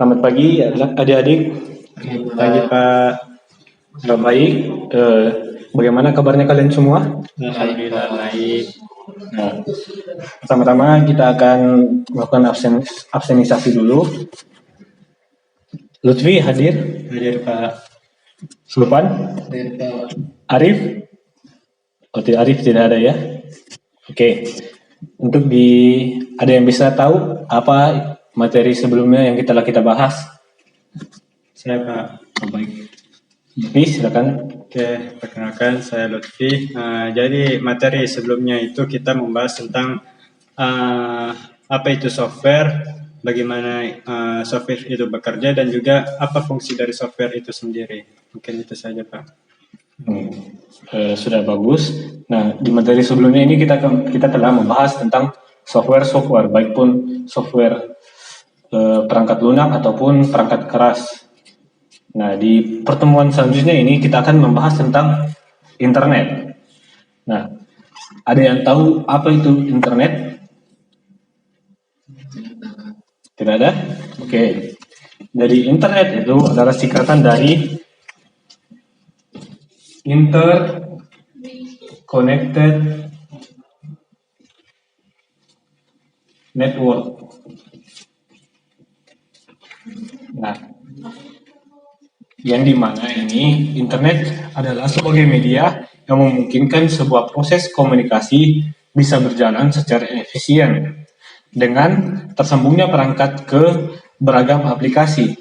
Selamat pagi adik-adik. Pagi Pak. Baik. Bagaimana kabarnya kalian semua? Alhamdulillah baik. Nah, pertama-tama kita akan melakukan absenisasi dulu. Lutfi hadir. Hadir Pak. Sulpan? Hadir Pak. Arif? Oh, Arif tidak ada ya? Oke. Ada yang bisa tahu apa materi sebelumnya yang telah kita bahas? Saya Pak. Oh, baik. Lutfi, silakan. Oke, perkenalkan saya Lutfi. Jadi materi sebelumnya itu kita membahas tentang apa itu software, bagaimana software itu bekerja, dan juga apa fungsi dari software itu sendiri. Mungkin itu saja Pak. Sudah bagus. Nah, di materi sebelumnya ini kita telah membahas tentang software, baik pun software perangkat lunak ataupun perangkat keras. Nah, di pertemuan selanjutnya ini kita akan membahas tentang internet. Nah, ada yang tahu apa itu internet? Tidak ada? Oke. Jadi internet itu adalah singkatan dari Interconnected Network. Nah, yang dimana ini internet adalah sebagai media yang memungkinkan sebuah proses komunikasi bisa berjalan secara efisien dengan tersambungnya perangkat ke beragam aplikasi.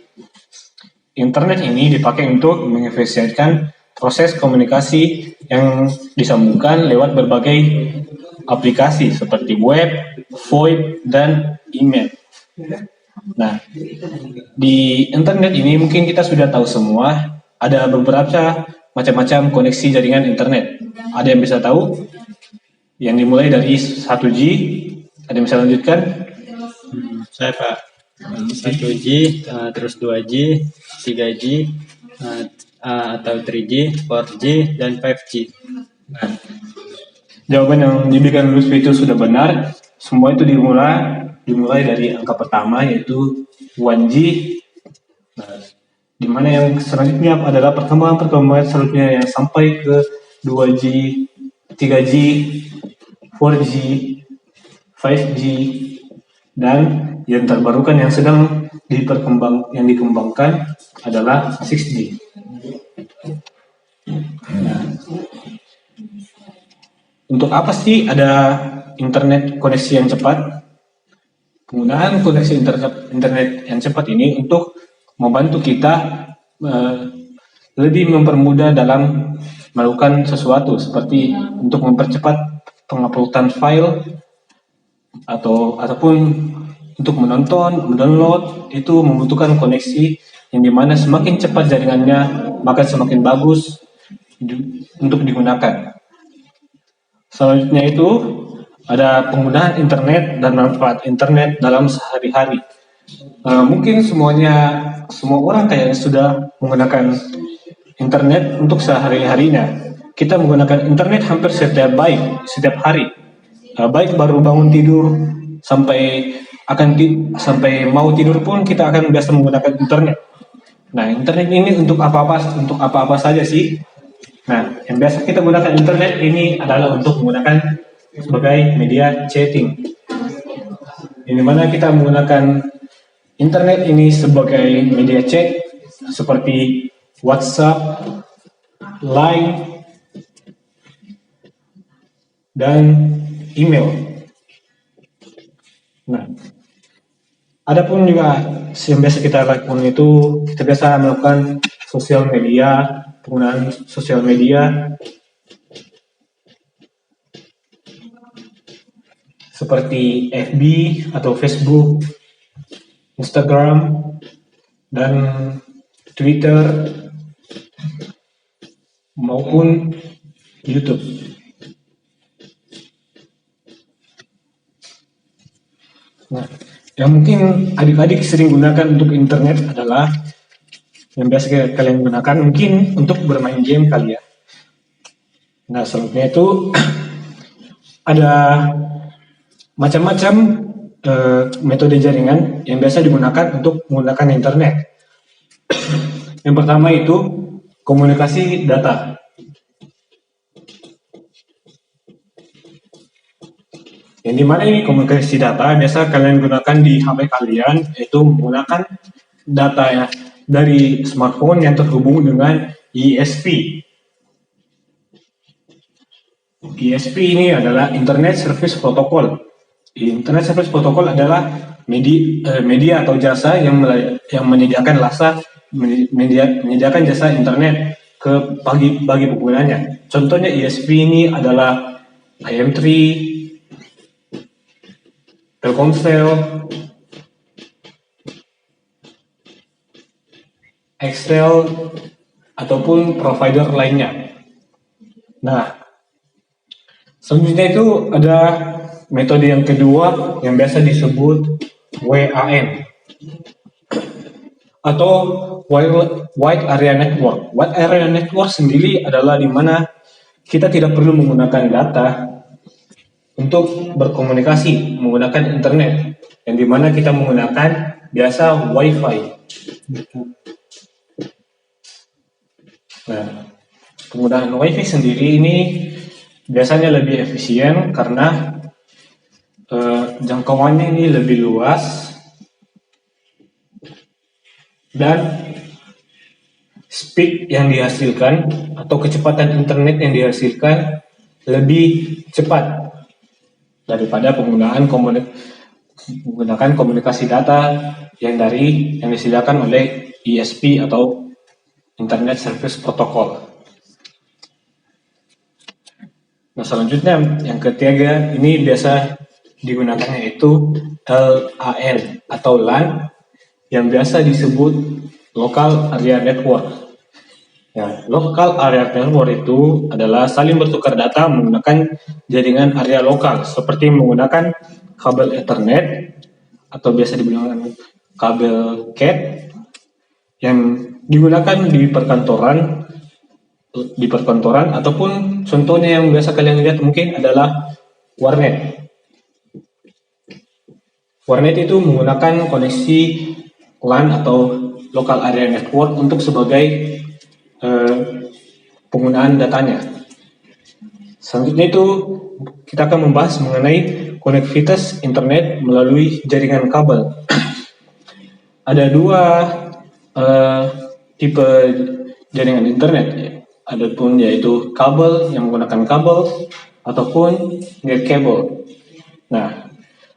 Internet ini dipakai untuk mengefisienkan proses komunikasi yang disambungkan lewat berbagai aplikasi seperti web, VoIP, dan email. Nah, di internet ini mungkin kita sudah tahu semua, ada beberapa macam-macam koneksi jaringan internet. Ada yang bisa tahu? Yang dimulai dari 1G, ada yang bisa lanjutkan? Saya Pak. 1G, terus 2G, 3G, atau 3G, 4G, dan 5G. Nah, jawaban yang diberikan Lutfi itu sudah benar. Semua itu dimulai dari angka pertama yaitu 1G. Nah, di mana yang selanjutnya adalah perkembangan selanjutnya yang sampai ke 2G, 3G, 4G, 5G, dan yang terbarukan yang sedang dikembangkan adalah 6G. Nah, untuk apa sih ada internet koneksi yang cepat? Penggunaan koneksi internet yang cepat ini untuk membantu kita lebih mempermudah dalam melakukan sesuatu, seperti untuk mempercepat penguploadan file ataupun untuk mendownload itu membutuhkan koneksi yang dimana semakin cepat jaringannya maka semakin bagus untuk digunakan. Selanjutnya itu ada penggunaan internet dan manfaat internet dalam sehari-hari. Mungkin semua orang kayaknya sudah menggunakan internet untuk sehari-harinya. Kita menggunakan internet hampir setiap hari. Baik baru bangun tidur sampai mau tidur pun kita akan biasa menggunakan internet. Nah, internet ini untuk apa-apa saja sih? Nah, yang biasa kita gunakan internet ini adalah untuk menggunakan sebagai media chatting. Ini mana kita menggunakan internet ini sebagai media chat seperti WhatsApp, Line, dan email. Nah, adapun juga yang biasa kita lakukan itu kita biasa melakukan penggunaan sosial media seperti FB atau Facebook, Instagram, dan Twitter maupun YouTube. Nah, yang mungkin adik-adik sering gunakan untuk internet adalah yang biasa kalian gunakan mungkin untuk bermain game kali ya. Nah, selanjutnya itu ada macam-macam metode jaringan yang biasa digunakan untuk menggunakan internet. Yang pertama itu komunikasi data. Yang dimana ini komunikasi data biasa kalian gunakan di HP kalian, yaitu menggunakan data ya dari smartphone yang terhubung dengan ISP. ISP ini adalah Internet Service Protocol. Internet Service Protocol adalah media atau jasa yang menyediakan jasa internet bagi penggunanya. Contohnya ISP ini adalah IM3, Telkomsel, Excel, ataupun provider lainnya. Nah, selanjutnya itu ada metode yang kedua yang biasa disebut WAN atau Wide Area Network. Wide Area Network sendiri adalah di mana kita tidak perlu menggunakan data untuk berkomunikasi menggunakan internet, yang dimana kita menggunakan biasa WiFi. Nah, penggunaan WiFi sendiri ini biasanya lebih efisien karena jangkauannya ini lebih luas dan speed yang dihasilkan atau kecepatan internet yang dihasilkan lebih cepat daripada menggunakan komunikasi data yang disediakan oleh ISP atau Internet Service Protocol. Nah, selanjutnya yang ketiga ini biasa digunakan yaitu LAN atau LAN yang biasa disebut Local Area Network. Ya, Local Area Network itu adalah saling bertukar data menggunakan jaringan area lokal seperti menggunakan kabel Ethernet atau biasa dibilang kabel CAT yang digunakan di perkantoran ataupun contohnya yang biasa kalian lihat mungkin adalah warnet. Warnet itu menggunakan koneksi LAN atau Local Area Network untuk sebagai penggunaan datanya. Selanjutnya itu kita akan membahas mengenai konektivitas internet melalui jaringan kabel. Ada dua tipe jaringan internet, adapun yaitu kabel yang menggunakan kabel ataupun net cable. Nah,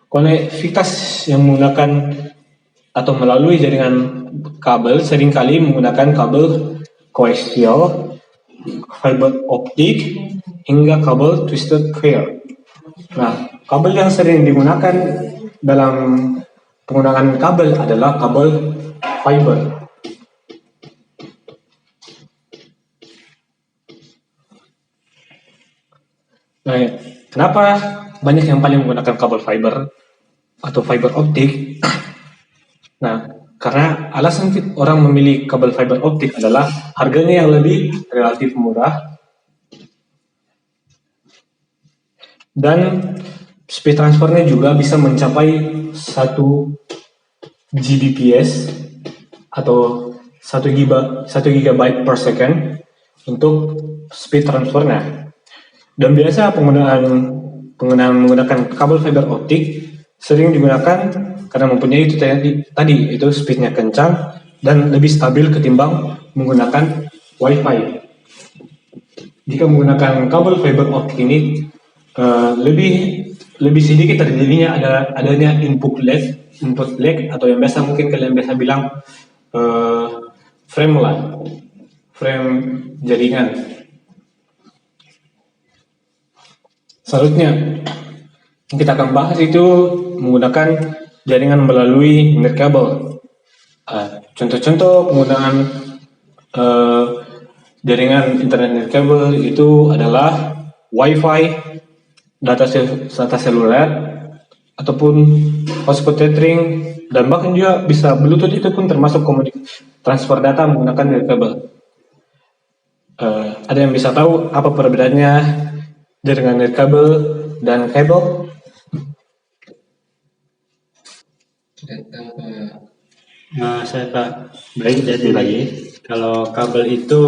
konektivitas yang menggunakan atau melalui jaringan kabel seringkali menggunakan kabel koaksial, fiber optik, hingga kabel twisted pair. Nah, kabel yang sering digunakan dalam penggunaan kabel adalah kabel fiber. Nah, kenapa banyak yang paling menggunakan kabel fiber atau fiber optik? Nah, karena alasan orang memilih kabel fiber optik adalah harganya yang lebih relatif murah dan speed transfernya juga bisa mencapai 1 Gbps atau 1 GB per second untuk speed transfernya. Dan biasa penggunaan menggunakan kabel fiber optik sering digunakan karena mempunyai itu tadi itu speednya kencang dan lebih stabil ketimbang menggunakan WiFi. Jika menggunakan kabel fiber optik ini lebih sedikit terjadinya adanya input lag atau yang biasa mungkin kalian biasa bilang frame jaringan. Selanjutnya kita akan bahas itu menggunakan jaringan melalui net kabel. Contoh-contoh penggunaan jaringan internet net kabel itu adalah WiFi, data seluler, ataupun hotspot tethering, dan bahkan juga bisa Bluetooth. Itu pun termasuk transfer data menggunakan net kabel. Ada yang bisa tahu apa perbedaannya jaringan net kabel dan kabel? Saya Pak, baik jadi lagi. Kalau kabel itu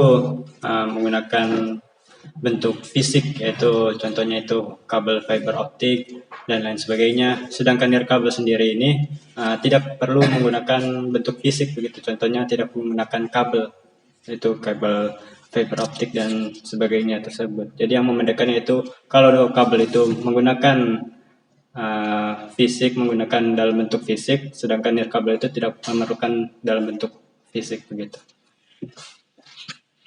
menggunakan bentuk fisik, yaitu contohnya itu kabel fiber optik dan lain sebagainya. Sedangkan nirkabel sendiri ini tidak perlu menggunakan bentuk fisik begitu. Contohnya tidak menggunakan kabel, yaitu kabel fiber optik dan sebagainya tersebut. Jadi yang membedakannya itu kalau kabel itu menggunakan fisik, menggunakan dalam bentuk fisik, sedangkan nirkabel itu tidak memerlukan dalam bentuk fisik begitu.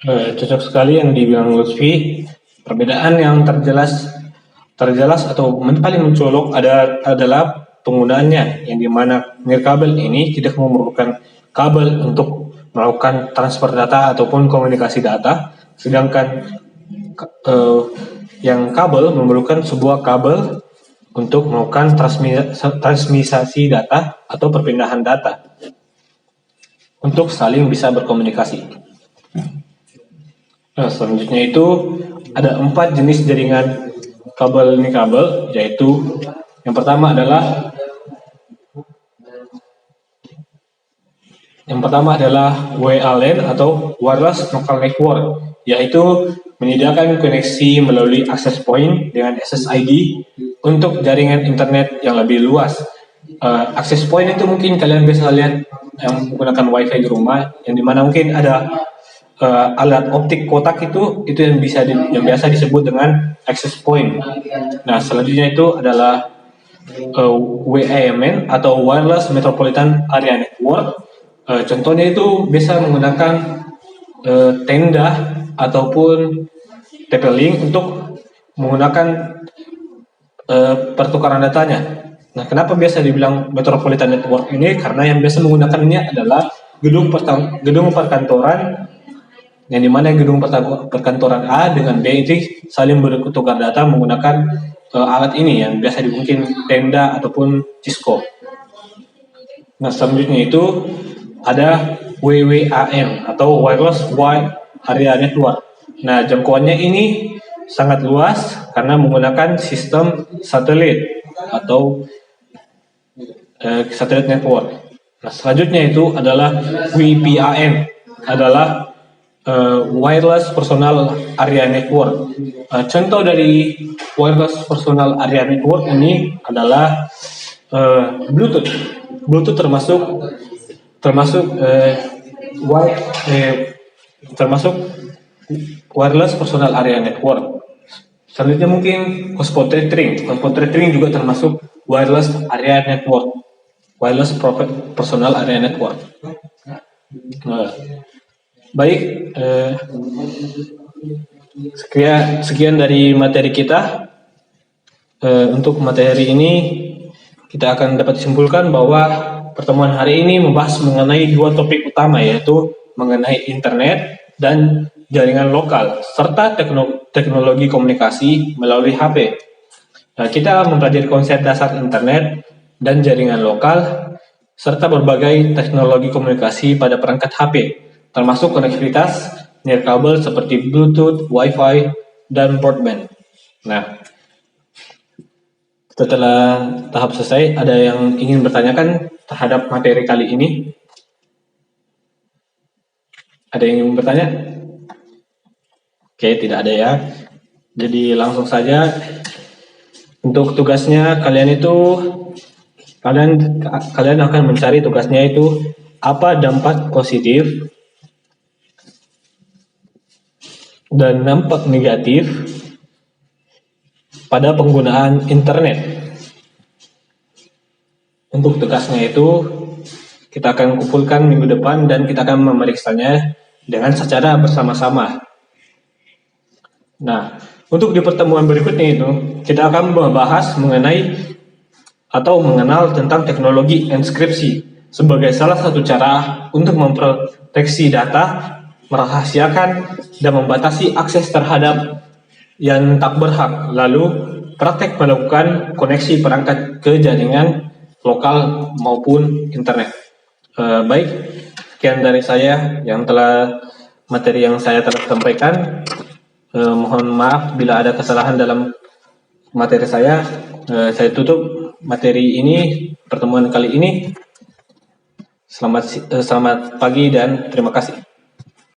Cocok sekali yang dibilang Lutfi. Perbedaan yang terjelas atau paling mencolok adalah penggunaannya, yang dimana nirkabel ini tidak memerlukan kabel untuk melakukan transfer data ataupun komunikasi data, sedangkan yang kabel memerlukan sebuah kabel untuk melakukan transmisasi data atau perpindahan data untuk saling bisa berkomunikasi. Nah, selanjutnya itu ada 4 jenis jaringan kabel nirkabel, yaitu yang pertama adalah WLAN atau Wireless Local Network, yaitu menyediakan koneksi melalui access point dengan SSID untuk jaringan internet yang lebih luas. Access point itu mungkin kalian bisa lihat yang menggunakan wifi di rumah, yang dimana mungkin ada alat optik kotak itu yang biasa disebut dengan access point. Nah, selanjutnya itu adalah WAMN atau Wireless Metropolitan Area Network. Contohnya itu bisa menggunakan tenda ataupun TP-Link untuk menggunakan pertukaran datanya. Nah, kenapa biasa dibilang Metropolitan Network ini? Karena yang biasa menggunakannya adalah gedung perkantoran, yang dimana gedung perkantoran A dengan B itu saling bertukar data menggunakan alat ini yang biasa mungkin tenda ataupun Cisco. Nah, selanjutnya itu ada WWAN atau Wireless Wide Area Network. Nah, jangkauannya ini sangat luas karena menggunakan sistem satelit atau satelit network. Nah, selanjutnya itu adalah WPAN, adalah Wireless Personal Area Network. Contoh dari Wireless Personal Area Network ini adalah Bluetooth. Bluetooth termasuk Wireless Personal Area Network. Selanjutnya mungkin hotspot tethering. Hotspot tethering juga termasuk Wireless Area Network. Wireless Personal Area Network. Baik, sekian dari materi kita. Untuk materi ini kita akan dapat simpulkan bahwa pertemuan hari ini membahas mengenai 2 topik utama, yaitu mengenai internet dan jaringan lokal serta teknologi komunikasi melalui HP. Nah, kita mempelajari konsep dasar internet dan jaringan lokal serta berbagai teknologi komunikasi pada perangkat HP, termasuk konektivitas nirkabel seperti Bluetooth, Wi-Fi, dan broadband. Nah, setelah tahap selesai, ada yang ingin bertanyakan terhadap materi kali ini? Ada yang ingin bertanya? Oke, tidak ada ya. Jadi langsung saja. Untuk tugasnya kalian akan mencari tugasnya itu apa dampak positif dan dampak negatif pada penggunaan internet. Untuk tugasnya itu kita akan kumpulkan minggu depan dan kita akan memeriksanya dengan secara bersama-sama. Nah, untuk di pertemuan berikutnya itu kita akan membahas mengenai atau mengenal tentang teknologi enkripsi sebagai salah satu cara untuk memproteksi data, merahasiakan dan membatasi akses terhadap yang tak berhak, lalu praktek melakukan koneksi perangkat ke jaringan lokal maupun internet. Baik, sekian dari saya materi yang saya telah sampaikan. Mohon maaf bila ada kesalahan dalam materi saya. Saya tutup materi ini, pertemuan kali ini. Selamat pagi dan terima kasih.